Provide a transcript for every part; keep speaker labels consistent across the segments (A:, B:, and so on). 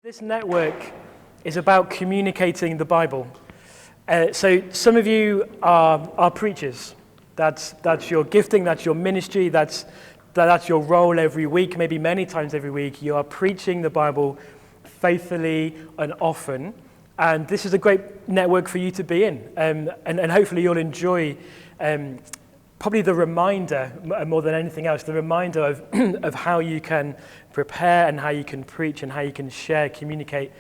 A: This network is about communicating the Bible. So some of you are preachers. That's your gifting, that's your ministry, that's your role every week, maybe many times every week. You are preaching the Bible faithfully and often. And this is a great network for you to be in. And hopefully you'll enjoy probably the reminder, more than anything else, the reminder of how you can prepare and how you can preach and how you can share, communicate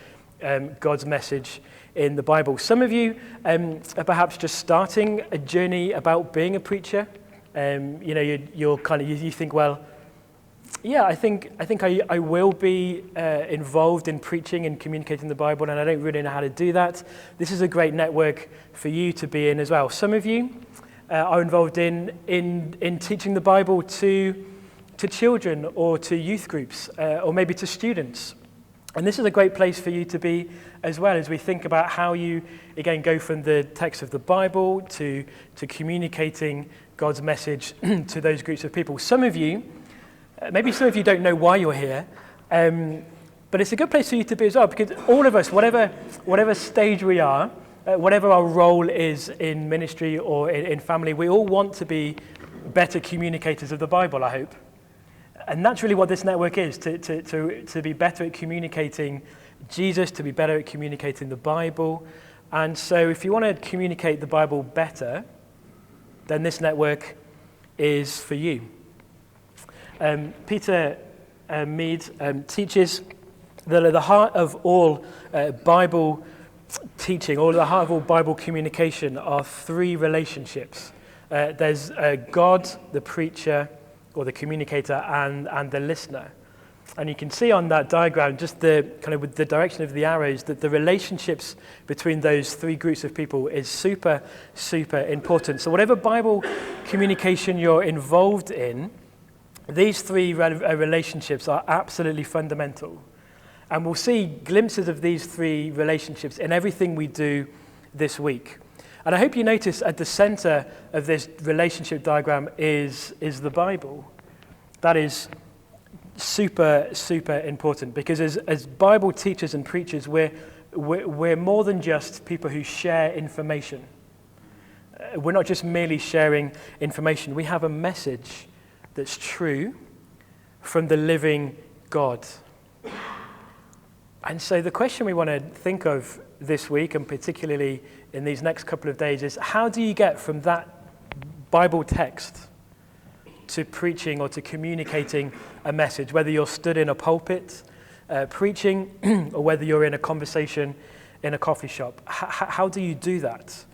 A: God's message in the Bible. Some of you are perhaps just starting a journey about being a preacher. You think, well, yeah, I think I will be involved in preaching and communicating the Bible, and I don't really know how to do that. This is a great network for you to be in as well. Some of you are involved in teaching the Bible to children or to youth groups or maybe to students. And this is a great place for you to be as well as we think about how you, again, go from the text of the Bible to communicating God's message to those groups of people. Some of you don't know why you're here, but it's a good place for you to be as well, because all of us, whatever stage we are, whatever our role is in ministry or in family, we all want to be better communicators of the Bible, I hope. And that's really what this network is, to be better at communicating Jesus, to be better at communicating the Bible. And so if you want to communicate the Bible better, then this network is for you. Peter Mead teaches that at the heart of all Bible teaching, or at the heart of all Bible communication, are three relationships. There's God, the preacher, or the communicator, and the listener. And you can see on that diagram, just with the direction of the arrows, that the relationships between those three groups of people is super, super important. So whatever Bible communication you're involved in, these three relationships are absolutely fundamental. And we'll see glimpses of these three relationships in everything we do this week. And I hope you notice at the center of this relationship diagram is the Bible. That is super, super important, because as Bible teachers and preachers, we're more than just people who share information. We're not just merely sharing information. We have a message that's true from the living God. And so the question we want to think of this week, and particularly in these next couple of days, is how do you get from that Bible text to preaching or to communicating a message, whether you're stood in a pulpit preaching or whether you're in a conversation in a coffee shop? How do you do that?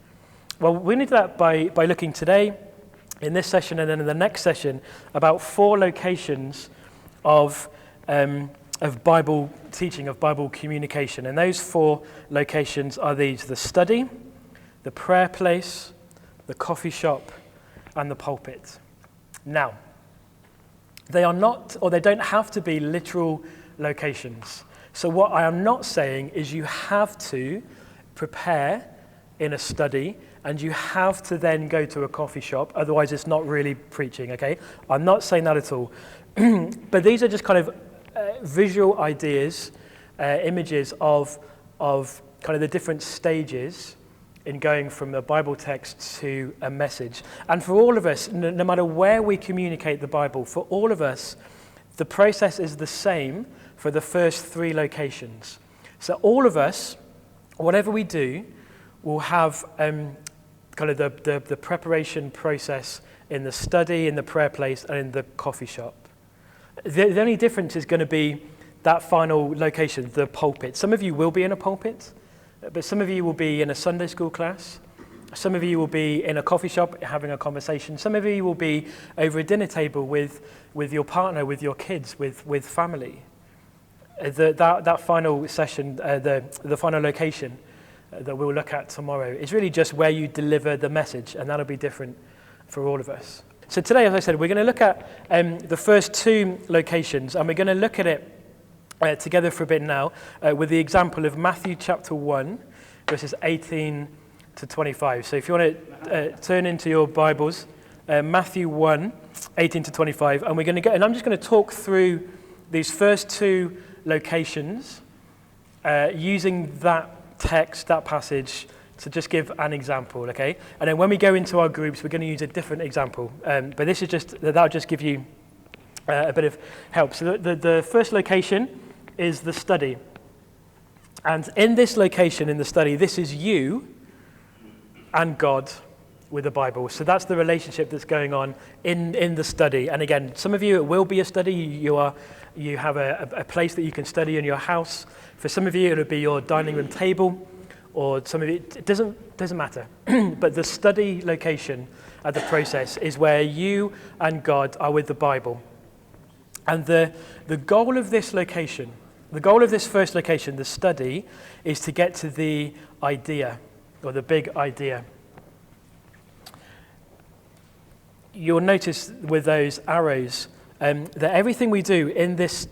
A: Well, we need that by looking today, in this session and then in the next session, about 4 locations of Bible teaching, of Bible communication. And those 4 locations are these: the study, the prayer place, the coffee shop, and the pulpit. Now, they are not, or they don't have to be, literal locations. So what I am not saying is you have to prepare in a study and you have to then go to a coffee shop, otherwise it's not really preaching, okay? I'm not saying that at all. But these are just kind of visual ideas, images of kind of the different stages in going from a Bible text to a message. And for all of us, no matter where we communicate the Bible, for all of us, the process is the same for the first 3 locations. So all of us, whatever we do, will have kind of the preparation process in the study, in the prayer place, and in the coffee shop. The only difference is going to be that final location, the pulpit. Some of you will be in a pulpit, but some of you will be in a Sunday school class. Some of you will be in a coffee shop having a conversation. Some of you will be over a dinner table with your partner, with your kids, with family. That final session, the final location that we'll look at tomorrow is really just where you deliver the message, and that'll be different for all of us. So today, as I said, we're going to look at the first 2 locations, and we're going to look at it together for a bit now with the example of Matthew chapter 1, verses 18 to 25. So if you want to turn into your Bibles, Matthew 1, 18 to 25, and I'm just going to talk through these first 2 locations using that text, that passage, to just give an example, okay? And then when we go into our groups, we're going to use a different example. But this is that'll just give you a bit of help. So the first location is the study. And in this location, in the study, this is you and God with the Bible. So that's the relationship that's going on in the study. And again, some of you, it will be a study. You have a place that you can study in your house. For some of you, it'll be your dining room table, or some of it doesn't matter. But the study location at the process is where you and God are with the Bible. And the goal of this location, the goal of this first location, the study, is to get to the idea, or the big idea. You'll notice with those arrows that everything we do in this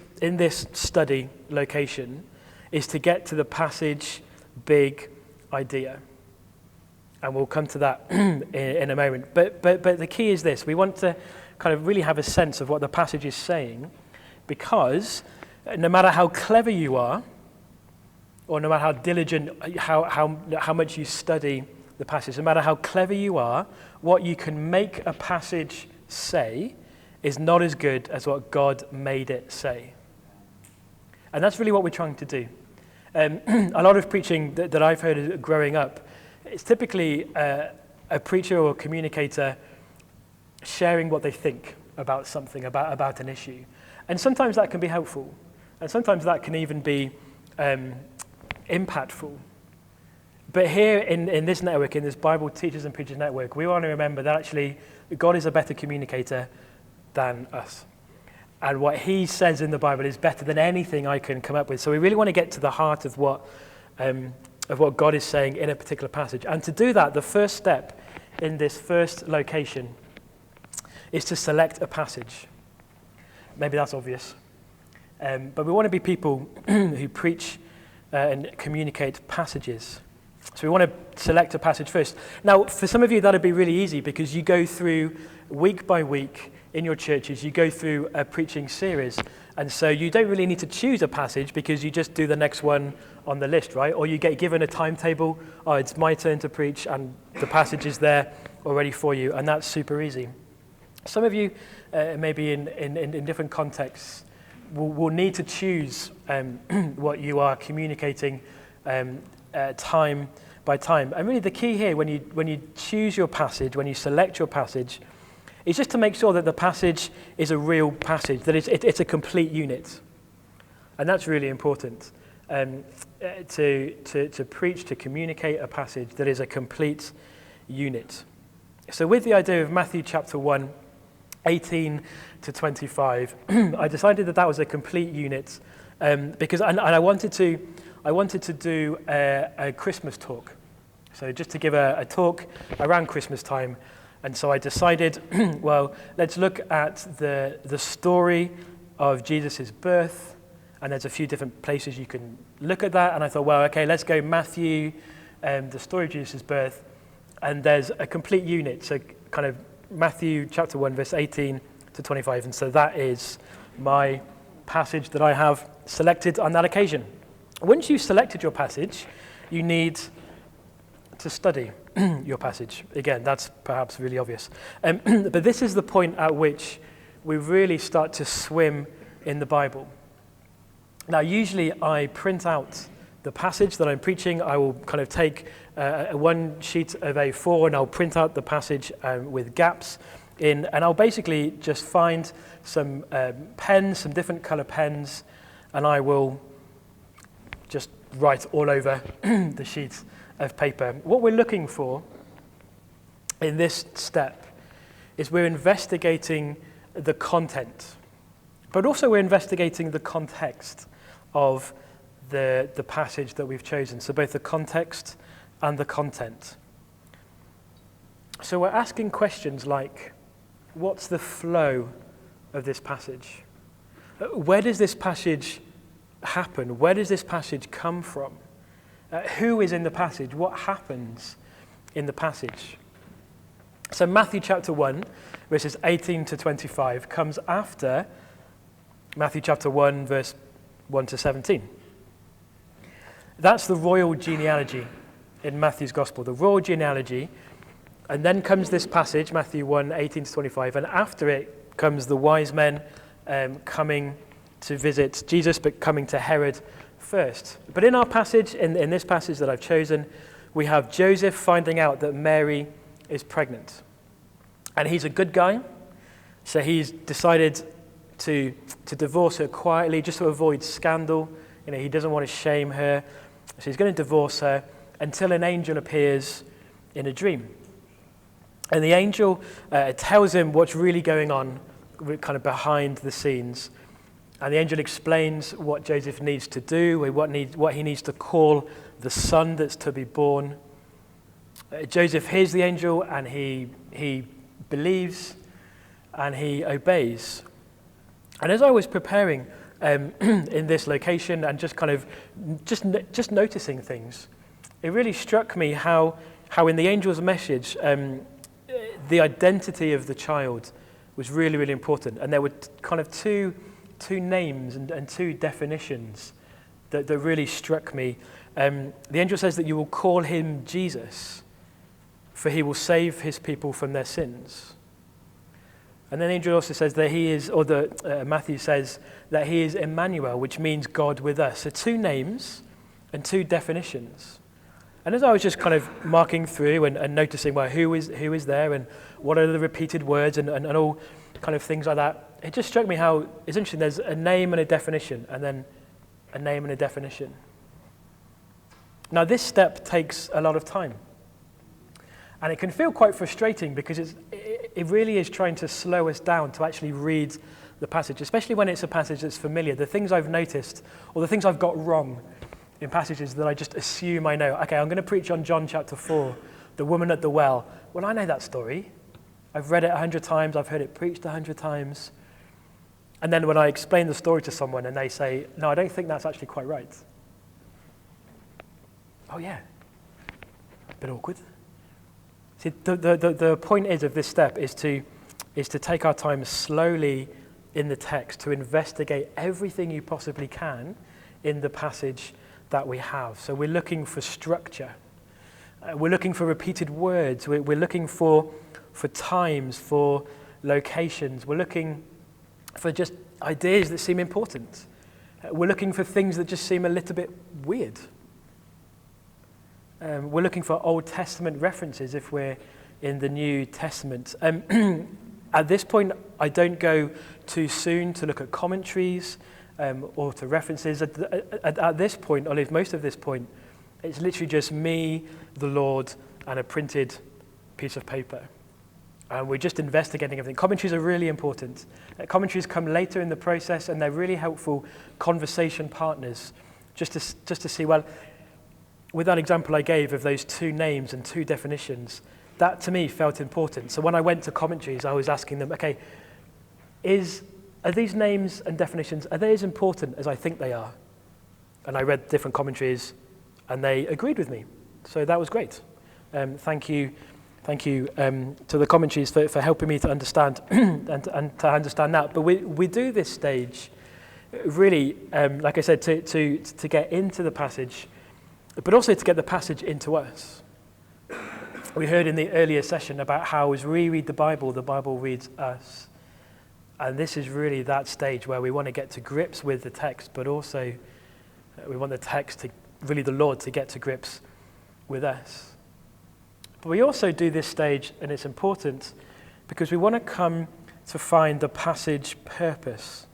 A: study location is to get to the passage big idea. And we'll come to that in a moment. But the key is this. We want to kind of really have a sense of what the passage is saying, because no matter how clever you are, or no matter how diligent, how much you study the passage, no matter how clever you are, what you can make a passage say is not as good as what God made it say. And that's really what we're trying to do. A lot of preaching that I've heard growing up, it's typically a preacher or communicator sharing what they think about something, about an issue. And sometimes that can be helpful. And sometimes that can even be impactful. But here in this network, in this Bible Teachers and Preachers Network, we want to remember that actually God is a better communicator than us. And what he says in the Bible is better than anything I can come up with. So we really want to get to the heart of what God is saying in a particular passage. And to do that, the first step in this first location is to select a passage. Maybe that's obvious. But we want to be people who preach and communicate passages. So we want to select a passage first. Now, for some of you, that'd be really easy because you go through week by week in your churches, you go through a preaching series. And so you don't really need to choose a passage because you just do the next one on the list, right? Or you get given a timetable. Oh, it's my turn to preach, and the passage is there already for you. And that's super easy. Some of you, maybe in different contexts, will need to choose what you are communicating time by time. And really the key here, when you choose your passage, when you select your passage, is just to make sure that the passage is a real passage, that it's a complete unit. And that's really important, to preach, to communicate a passage that is a complete unit. So with the idea of Matthew chapter 1, 18 to 25, I decided that was a complete unit because I wanted to do a Christmas talk. So just to give a talk around Christmas time. And so I decided, well, let's look at the story of Jesus' birth. And there's a few different places you can look at that. And I thought, well, okay, let's go Matthew, the story of Jesus' birth. And there's a complete unit. So kind of Matthew chapter 1, verse 18 to 25. And so that is my passage that I have selected on that occasion. Once you've selected your passage, you need to study your passage. Again, that's perhaps really obvious. But this is the point at which we really start to swim in the Bible. Now, usually I print out the passage that I'm preaching. I will kind of take one sheet of A4 and I'll print out the passage with gaps in, and I'll basically just find some pens, some different color pens, and I will just write all over the sheet of paper. What we're looking for in this step is we're investigating the content, but also we're investigating the context of the passage that we've chosen. So both the context and the content. So we're asking questions like, what's the flow of this passage? Where does this passage happen? Where does this passage come from? Who is in the passage? What happens in the passage? So Matthew chapter 1, verses 18 to 25 comes after Matthew chapter 1, verse 1 to 17. That's the royal genealogy in Matthew's Gospel, the royal genealogy. And then comes this passage, Matthew 1, 18 to 25, and after it comes the wise men coming to visit Jesus, but coming to Herod first. But in our passage, in this passage that I've chosen, we have Joseph finding out that Mary is pregnant. And he's a good guy, so he's decided to divorce her quietly, just to avoid scandal. He doesn't want to shame her, so he's going to divorce her until an angel appears in a dream. And the angel tells him what's really going on, kind of behind the scenes. And the angel explains what Joseph needs to do, what he needs to call the son that's to be born. Joseph hears the angel and he believes and he obeys. And as I was preparing in this location and just kind of just noticing things, it really struck me how in the angel's message, the identity of the child was really, really important. And there were kind of two names and two definitions that really struck me. The angel says that you will call him Jesus, for he will save his people from their sins. And then the angel also says that he is, Matthew says that he is Emmanuel, which means God with us. So two names and two definitions. And as I was just kind of marking through and noticing, well, who is there and what are the repeated words and all kind of things like that, it just struck me how it's interesting. There's a name and a definition, and then a name and a definition. Now, this step takes a lot of time. And it can feel quite frustrating because it really is trying to slow us down to actually read the passage, especially when it's a passage that's familiar. The things I've noticed, or the things I've got wrong in passages that I just assume I know. Okay, I'm going to preach on John chapter 4, the woman at the well. Well, I know that story. I've read it 100 times. I've heard it preached 100 times. And then when I explain the story to someone and they say, no, I don't think that's actually quite right. Oh, yeah. A bit awkward. See, the point of this step is to take our time slowly in the text, to investigate everything you possibly can in the passage that we have. So we're looking for structure. We're looking for repeated words. We're looking for times, for locations. We're looking for just ideas that seem important. We're looking for things that just seem a little bit weird. We're looking for Old Testament references if we're in the New Testament. At this point, I don't go too soon to look at commentaries or to references. At this point, or at least most of this point, it's literally just me, the Lord, and a printed piece of paper. And we're just investigating everything. Commentaries are really important. Commentaries come later in the process, and they're really helpful conversation partners, just to see, well, with that example I gave of those two names and two definitions, that to me felt important. So when I went to commentaries, I was asking them, okay, are these names and definitions, are they as important as I think they are? And I read different commentaries, and they agreed with me. So that was great. Thank you to the commentaries for helping me to understand and to understand that. But we do this stage really, like I said, to get into the passage, but also to get the passage into us. We heard in the earlier session about how as we read the Bible reads us. And this is really that stage where we want to get to grips with the text, but also we want the text to, really the Lord, to get to grips with us. But we also do this stage, and it's important, because we want to come to find the passage purpose.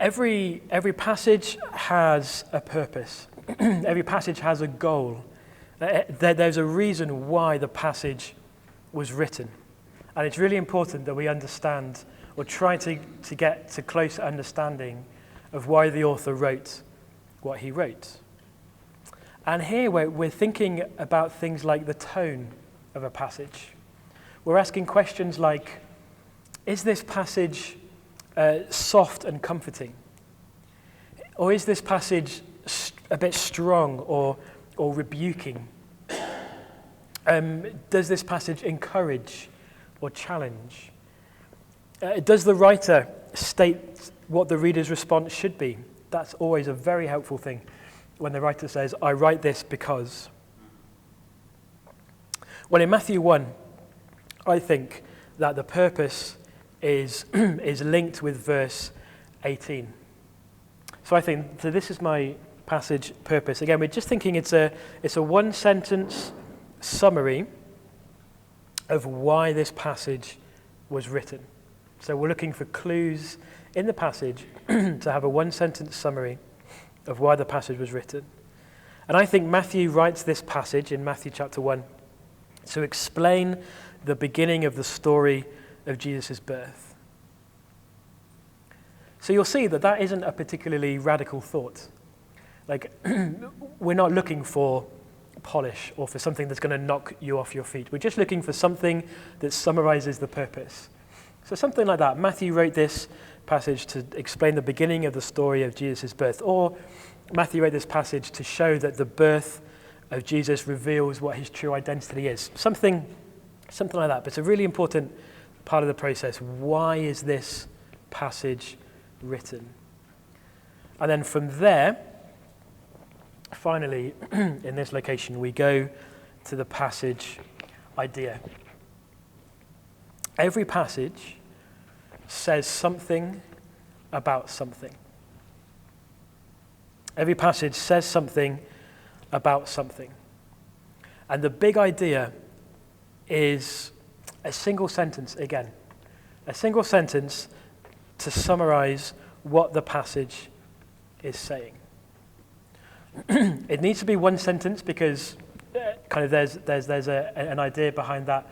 A: Every passage has a purpose. Every passage has a goal. There's a reason why the passage was written. And it's really important that we understand, or try to get to close understanding of why the author wrote what he wrote. And here we're thinking about things like the tone of a passage. We're asking questions like, is this passage soft and comforting? Or is this passage a bit strong or rebuking? Does this passage encourage or challenge? Does the writer state what the reader's response should be? That's always a very helpful thing when the writer says, I write this because? Well, in Matthew 1, I think that the purpose is linked with verse 18. So this is my passage purpose. Again, we're just thinking it's a one-sentence summary of why this passage was written. So we're looking for clues in the passage to have a one-sentence summary of why the passage was written. And I think Matthew writes this passage in Matthew chapter 1 to explain the beginning of the story of Jesus' birth. So you'll see that isn't a particularly radical thought. Like, we're not looking for polish or for something that's going to knock you off your feet. We're just looking for something that summarizes the purpose. So something like that. Matthew wrote this passage to explain the beginning of the story of Jesus' birth. Or Matthew wrote this passage to show that the birth of Jesus reveals what his true identity is. Something like that. But it's a really important part of the process. Why is this passage written? And then from there, finally, in this location, we go to the passage idea. Every passage says something about something. Every passage says something about something. And the big idea is a single sentence again. A single sentence to summarize what the passage is saying. It needs to be one sentence because there's an idea behind that.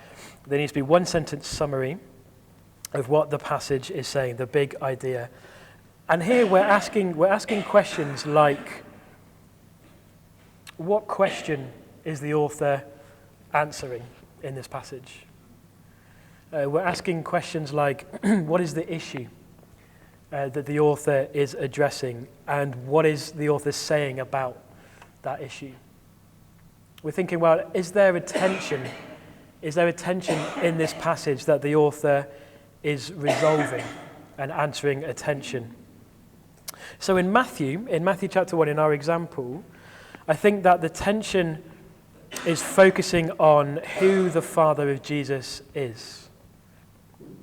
A: There needs to be one sentence summary of what the passage is saying, the big idea. And here we're asking questions like, what question is the author answering in this passage? We're asking questions like, what is the issue that the author is addressing, and what is the author saying about that issue? We're thinking, well, is there a tension in this passage that the author is resolving and answering a tension? So in Matthew chapter 1, in our example, I think that the tension is focusing on who the father of Jesus is.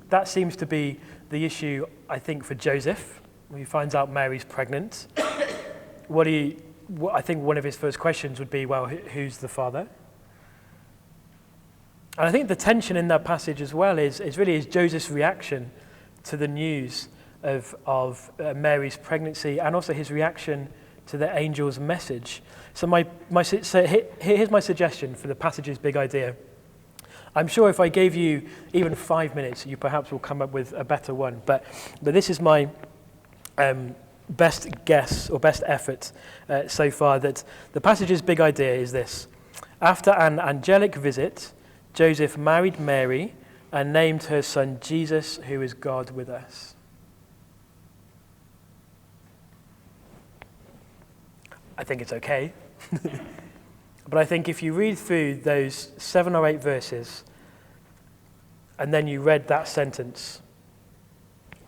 A: That seems to be the issue, I think, for Joseph, when he finds out Mary's pregnant. I think one of his first questions would be, well, who's the father? And I think the tension in that passage as well is Joseph's reaction to the news of Mary's pregnancy, and also his reaction to the angel's message. So here's my suggestion for the passage's big idea. I'm sure if I gave you even 5 minutes, you perhaps will come up with a better one. But this is my best guess or best effort so far, that the passage's big idea is this. After an angelic visit, Joseph married Mary and named her son Jesus, who is God with us. I think it's okay. But I think if you read through those 7 or 8 verses and then you read that sentence,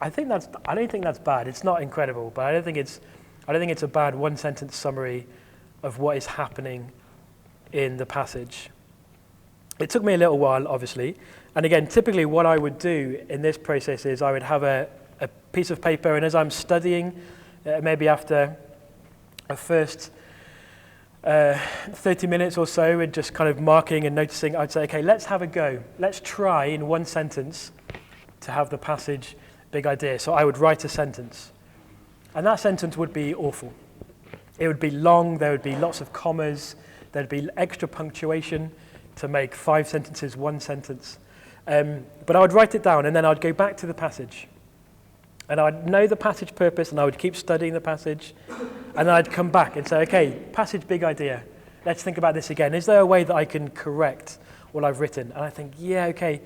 A: I don't think that's bad. It's not incredible, but I don't think it's a bad one-sentence summary of what is happening in the passage. It took me a little while, obviously. And again, typically what I would do in this process is I would have a piece of paper, and as I'm studying, maybe after a first 30 minutes or so, and just kind of marking and noticing, I'd say, okay, let's have a go. Let's try in one sentence to have the passage big idea. So I would write a sentence. And that sentence would be awful. It would be long, there would be lots of commas, there'd be extra punctuation to make 5 sentences one sentence. But I would write it down, and then I'd go back to the passage. And I'd know the passage purpose, and I would keep studying the passage. And then I'd come back and say, okay, passage big idea. Let's think about this again. Is there a way that I can correct what I've written? And I think, yeah, okay,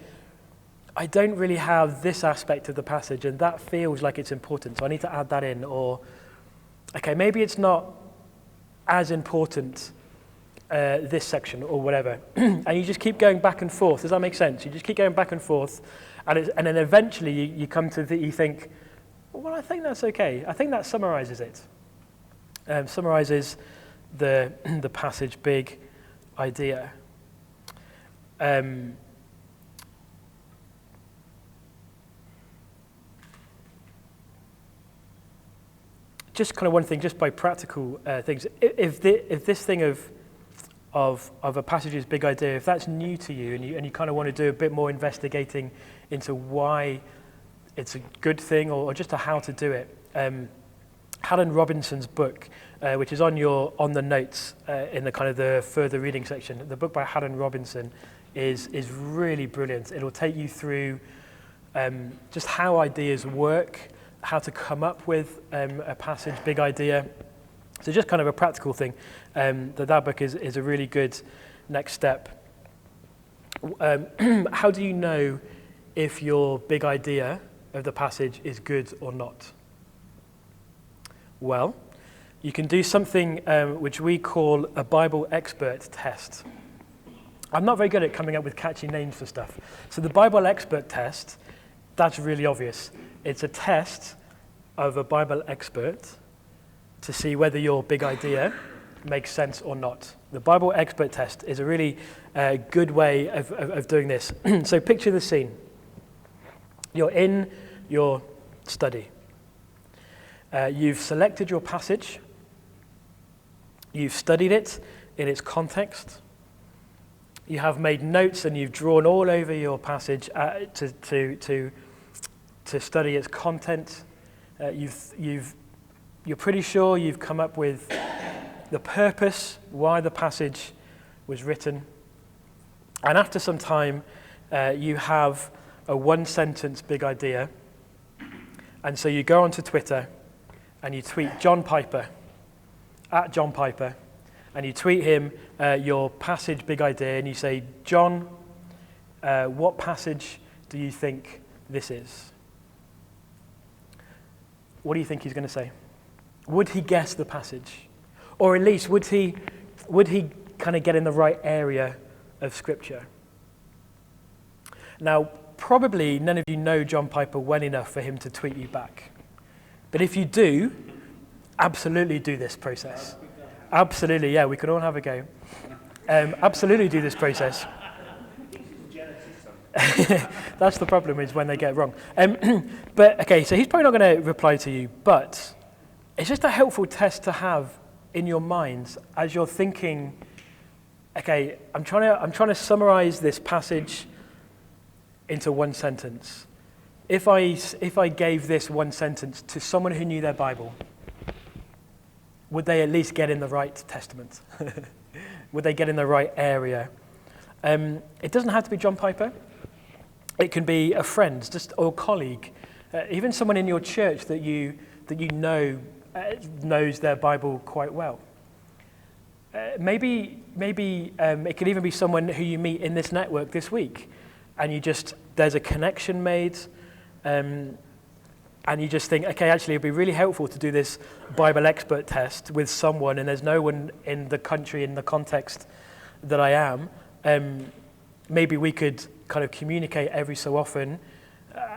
A: I don't really have this aspect of the passage, and that feels like it's important, so I need to add that in. Or, okay, maybe it's not as important, this section or whatever. And you just keep going back and forth. Does that make sense? You just keep going back and forth, and then eventually you come to you think, well, I think that's okay. I think that summarizes it. Summarizes the passage big idea. Just kind of one thing, just by practical things. If this thing of a passage's big idea, if that's new to you and you kind of want to do a bit more investigating into why it's a good thing or just how to do it, Helen Robinson's book, which is on the notes in the kind of the further reading section, the book by Helen Robinson is really brilliant. It'll take you through just how ideas work, how to come up with a passage, big idea. So just kind of a practical thing. That book is a really good next step. How do you know if your big idea of the passage is good or not? Well, you can do something which we call a Bible expert test. I'm not very good at coming up with catchy names for stuff. So the Bible expert test, that's really obvious. It's a test of a Bible expert to see whether your big idea makes sense or not. The Bible expert test is a really good way of doing this. So picture the scene. You're in your study. You've selected your passage. You've studied it in its context. You have made notes and you've drawn all over your passage to study its content. You're pretty sure you've come up with the purpose, why the passage was written. And after some time, you have a one-sentence big idea. And so you go onto Twitter and you tweet John Piper, @John Piper, and you tweet him your passage big idea, and you say, John, what passage do you think this is? What do you think he's going to say? Would he guess the passage? Or at least, would he kind of get in the right area of Scripture? Now, probably none of you know John Piper well enough for him to tweet you back. But if you do, absolutely do this process. Absolutely, yeah, we can all have a go. Absolutely do this process. That's the problem, is when they get it wrong. But, okay, so he's probably not going to reply to you, but it's just a helpful test to have in your minds as you're thinking, okay, I'm trying to summarize this passage into one sentence. If I gave this one sentence to someone who knew their Bible, would they at least get in the right testament? Would they get in the right area? It doesn't have to be John Piper. It can be a friend, just or a colleague, even someone in your church that you know knows their Bible quite well. Maybe it could even be someone who you meet in this network this week, and there's a connection made, and you just think, okay, actually it'd be really helpful to do this Bible expert test with someone, and there's no one in the country, in the context that I am. Maybe we could kind of communicate every so often,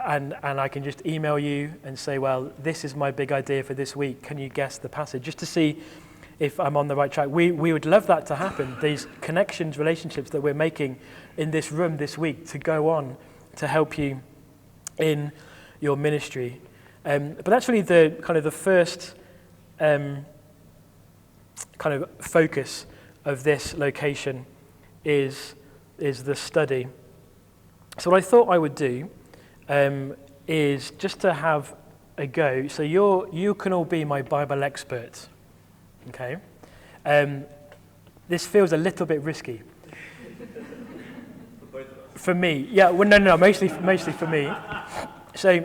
A: and I can just email you and say, well, this is my big idea for this week. Can you guess the passage? Just to see if I'm on the right track. We would love that to happen, these connections, relationships that we're making in this room this week to go on to help you in your ministry. But that's really the first kind of focus of this location is the study. So what I thought I would do is just to have a go. So you can all be my Bible expert, okay? This feels a little bit risky. For me, yeah. Well, no, mostly for me. So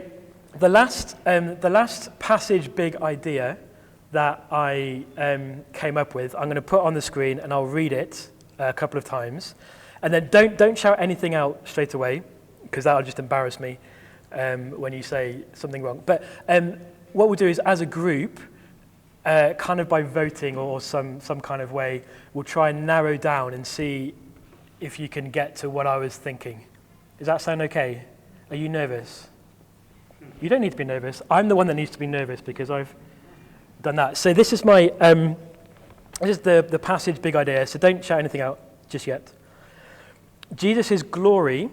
A: the last passage big idea that I came up with, I'm going to put on the screen and I'll read it a couple of times, and then don't shout anything out straight away, because that'll just embarrass me when you say something wrong. But what we'll do is, as a group, kind of by voting or some kind of way, we'll try and narrow down and see if you can get to what I was thinking. Does that sound okay? Are you nervous? You don't need to be nervous. I'm the one that needs to be nervous because I've done that. So this is my This is the passage, big idea, so don't shout anything out just yet. Jesus' glory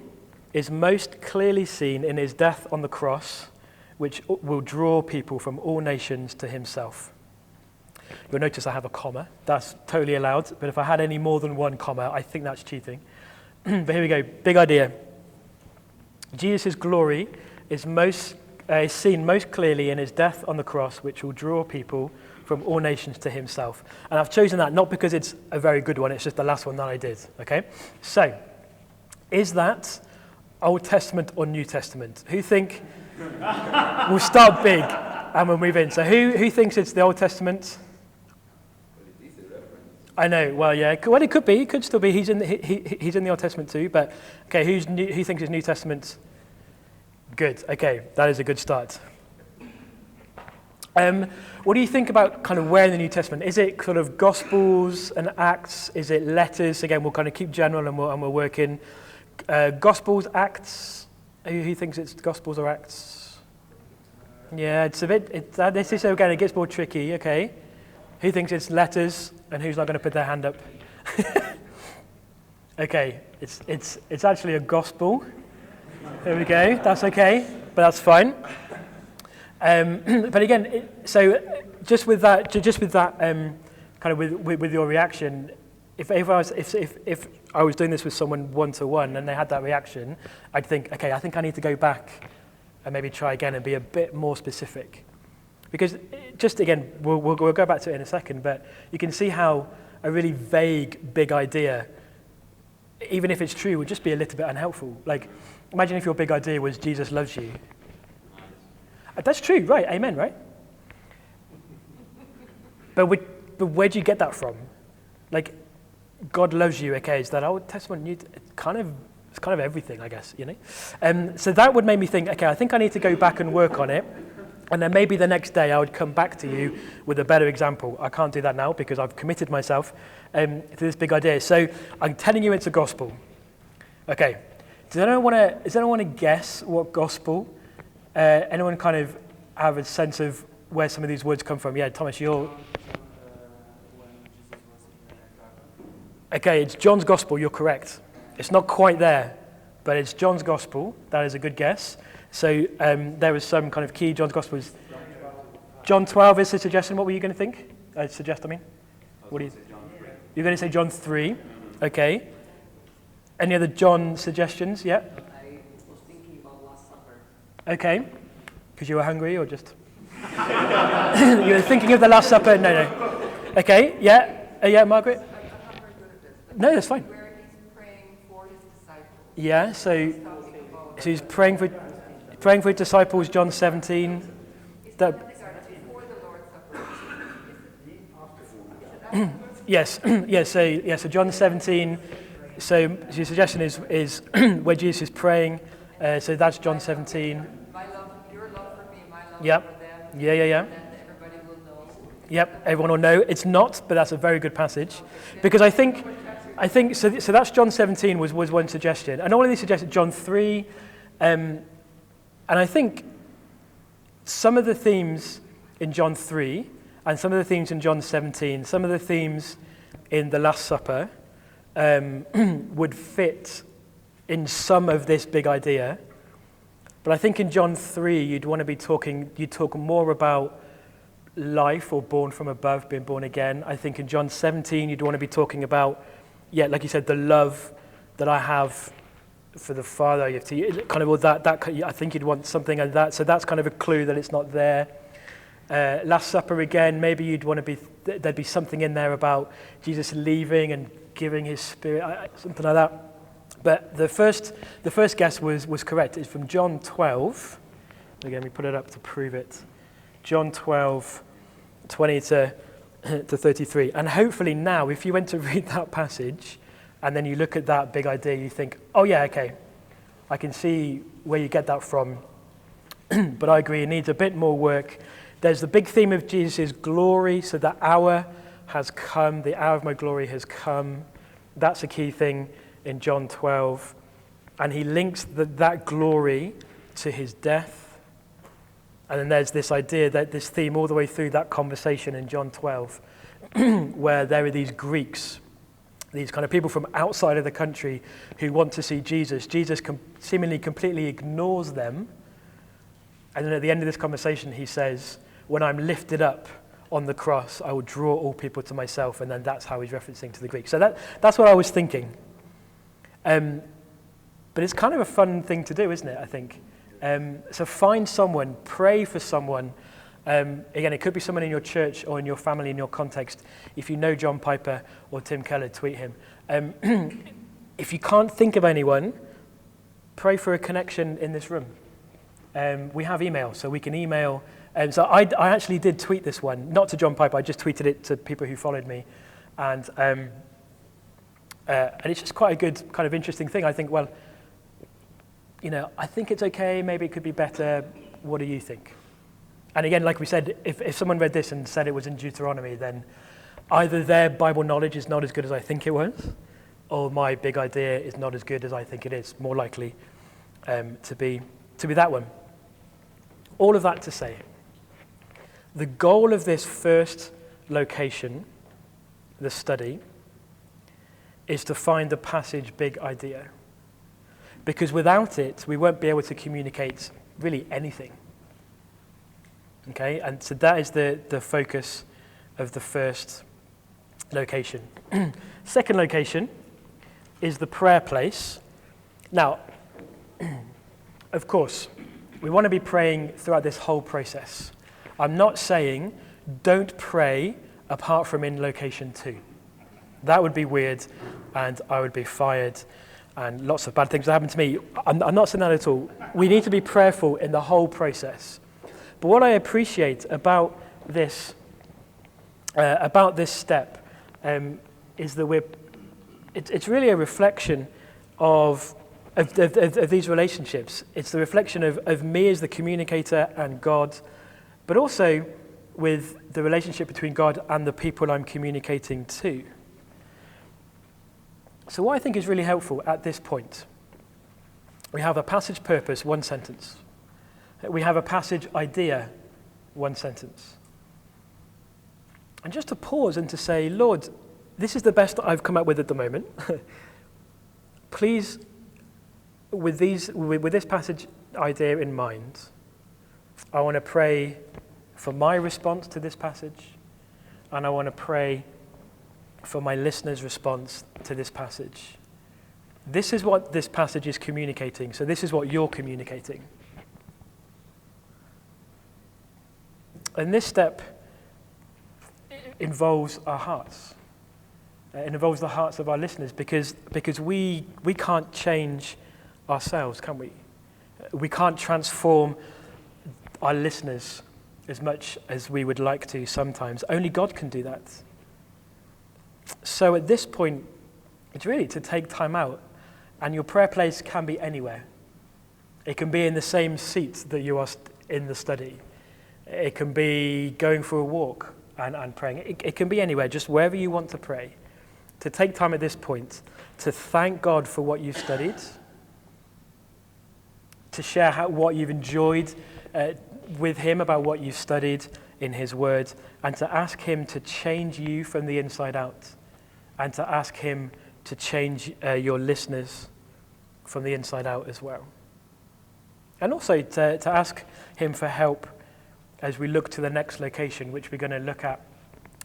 A: is most clearly seen in his death on the cross, which will draw people from all nations to himself. You'll notice I have a comma. That's totally allowed, but if I had any more than one comma, I think that's cheating. But here we go, big idea. Jesus' glory is seen most clearly in his death on the cross, which will draw people from all nations to himself. And I've chosen that not because it's a very good one, it's just the last one that I did, okay? So, is that Old Testament or New Testament? Who think, we'll start big and we'll move in. So who thinks it's the Old Testament? I know, well, yeah, well, it could be, it could still be, he's in the Old Testament too, but, okay, who thinks it's New Testament? Good, okay, that is a good start. What do you think about kind of where in the New Testament? Is it sort of Gospels and Acts? Is it letters? Again, we'll kind of keep general and we'll work in. Gospels, Acts, who thinks it's Gospels or Acts? Yeah, it's a bit, this is, again, it gets more tricky, okay. Who thinks it's letters and who's not going to put their hand up? Okay, it's actually a gospel. There we go, that's okay, but that's fine. But again, so just with that, kind of with your reaction, if I was doing this with someone one-to-one and they had that reaction, I'd think, okay, I think I need to go back and maybe try again and be a bit more specific. Because just again, we'll go back to it in a second, but you can see how a really vague, big idea, even if it's true, would just be a little bit unhelpful. Like, imagine if your big idea was Jesus loves you. That's true, right? Amen, right? But where do you get that from? Like, God loves you, okay, is that Old Testament, New, it's kind of everything, I guess, you know? So that would make me think, okay, I think I need to go back and work on it, and then maybe the next day I would come back to you with a better example. I can't do that now because I've committed myself to this big idea. So I'm telling you it's a gospel. Okay, does anyone want to guess what gospel? Anyone kind of have a sense of where some of these words come from? Yeah, Thomas, you're... Okay, it's John's Gospel, you're correct. It's not quite there, but it's John's Gospel. That is a good guess. So there was some kind of key John's Gospel. John 12 is a suggestion. What were you going to think? What do you... You're going to say John 3. Okay. Any other John suggestions? Yeah?
B: I was thinking about Last Supper.
A: Okay. Because you were hungry or just... You were thinking of the Last Supper? No. Okay, yeah. Yeah, Margaret? No, that's fine.
B: Where he's praying for his disciples.
A: Yeah, so he's praying for his disciples, John 17.
B: Before the Lord's Supper.
A: Yes, so John 17. So your suggestion is where Jesus is praying. So that's John 17.
B: My love, your love for me, my love
A: Yep.
B: for them.
A: Yeah.
B: And then everybody will know.
A: Yep, everyone will know. It's not, but that's a very good passage. Because I think so that's John 17 was one suggestion. And all of these suggested John 3. And I think some of the themes in John 3 and some of the themes in John 17, some of the themes in the Last Supper would fit in some of this big idea. But I think in John 3, you'd talk more about life or born from above, being born again. I think in John 17, you'd want to be talking about, like you said, the love that I have for the Father. You have to kind of all that. I think you'd want something like that. So that's kind of a clue that it's not there. Last Supper again. Maybe you'd want to be. There'd be something in there about Jesus leaving and giving His Spirit, something like that. But the first guess was correct. It's from John 12. Again, we put it up to prove it. John 12, 20 to 33. And hopefully now, if you went to read that passage, and then you look at that big idea, you think, oh yeah, okay, I can see where you get that from. But I agree, it needs a bit more work. There's the big theme of Jesus' glory, so the hour has come, the hour of my glory has come. That's a key thing in John 12. And he links that glory to his death. And then there's this idea, that this theme all the way through that conversation in John 12. where there are these Greeks, these kind of people from outside of the country who want to see Jesus. Jesus seemingly completely ignores them. And then at the end of this conversation, he says, when I'm lifted up on the cross, I will draw all people to myself. And then that's how he's referencing to the Greeks. So that's what I was thinking. But it's kind of a fun thing to do, isn't it, I think? So find someone, pray for someone. Again, it could be someone in your church or in your family, in your context. If you know John Piper or Tim Keller, tweet him. If you can't think of anyone, pray for a connection in this room. We have email, so we can email. So I actually did tweet this one, not to John Piper, I just tweeted it to people who followed me. And it's just quite a good, kind of interesting thing. I think, well, I think it's okay, maybe it could be better. What do you think? And again, like we said, if someone read this and said it was in Deuteronomy, then either their Bible knowledge is not as good as I think it was, or my big idea is not as good as I think it is, more likely to be that one. All of that to say, the goal of this first location, the study, is to find the passage big idea. Because without it, we won't be able to communicate really anything. Okay, and so that is the focus of the first location. Second location is the prayer place. Now, of course, we want to be praying throughout this whole process. I'm not saying don't pray apart from in location 2. That would be weird, and I would be fired, and lots of bad things would happen to me. I'm not saying that at all. We need to be prayerful in the whole process. But what I appreciate about this step is that it's really a reflection of these relationships. It's the reflection of me as the communicator and God, but also with the relationship between God and the people I'm communicating to. So what I think is really helpful at this point, we have a passage purpose, 1 sentence. We have a passage idea, 1 sentence. And just to pause and to say, Lord, this is the best that I've come up with at the moment. Please, with this passage idea in mind, I want to pray for my response to this passage, and I want to pray for my listeners' response to this passage. This is what this passage is communicating, so this is what you're communicating. And this step involves our hearts. It involves the hearts of our listeners because we can't change ourselves, can we? We can't transform our listeners as much as we would like to sometimes. Only God can do that. So at this point, it's really to take time out, and your prayer place can be anywhere. It can be in the same seat that you are in the study. It can be going for a walk and praying. It can be anywhere, just wherever you want to pray. To take time at this point to thank God for what you've studied, to share what you've enjoyed with him about what you've studied in his word, and to ask him to change you from the inside out, and to ask him to change your listeners from the inside out as well. And also to ask him for help as we look to the next location, which we're going to look at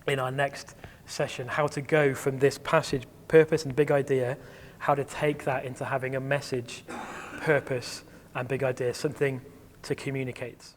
A: in our next session, how to go from this passage, purpose and big idea, how to take that into having a message, purpose and big idea, something to communicate.